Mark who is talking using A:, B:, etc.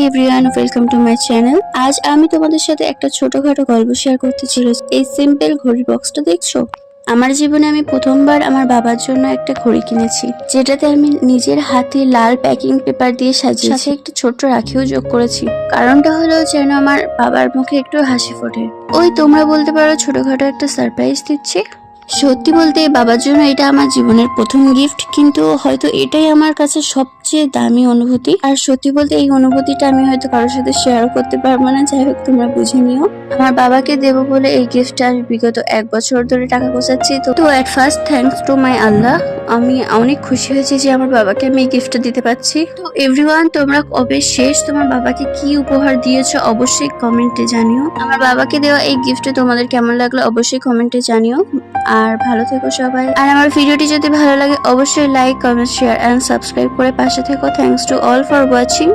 A: Everyone, welcome to my channel. আজ আমি তোমাদের সাথে একটা ছোটখাটো গল্প শেয়ার করতে চলেছি। এই সিম্পল ঘড়ি বক্সটা দেখছো? আমার জীবনে আমি প্রথমবার আমার বাবার জন্য একটা ঘড়ি কিনেছি, যেটাতে আমি নিজের হাতে লাল প্যাকিং পেপার দিয়ে সাজিয়েছি, একটা ছোট্ট রাখিও যোগ করেছি। কারণটা হলো যেন আমার বাবার মুখে একটু হাসি ফোটে। ওই তোমরা বলতে পারো ছোটখাটো একটা সারপ্রাইজ দিচ্ছি। সত্যি বলতে বাবার জন্য এটা আমার জীবনের প্রথম গিফট, কিন্তু হয়তো এটাই আমার কাছে সবচেয়ে দামি অনুভূতি। আর সত্যি বলতে এই অনুভূতিটা আমি হয়তো কারোর সাথে শেয়ার করতে পারবো না। যাই হোক, তোমরা বুঝে নিও। আমার বাবাকে দেবো বলে এই গিফটটা আমি বিগত 1 বছর ধরে টাকা গোছাচ্ছি। তো at first thanks to my Allah, আমি অনেক খুশি হয়েছি যে আমার বাবাকে আমি এই গিফটটা দিতে পারছি। তো এভরিওয়ান, তোমরা কবে শেষ তোমার বাবাকে কি উপহার দিয়েছো অবশ্যই কমেন্টে জানিও। আমার বাবাকে দেওয়া এই গিফটে তোমাদের কেমন লাগলো অবশ্যই কমেন্টে জানিও। আর ভালো থেকো সবাই। আর আমার ভিডিওটি যদি ভালো লাগে অবশ্যই like, comment, share and subscribe করে পাশে থেকো। Thanks to all for watching.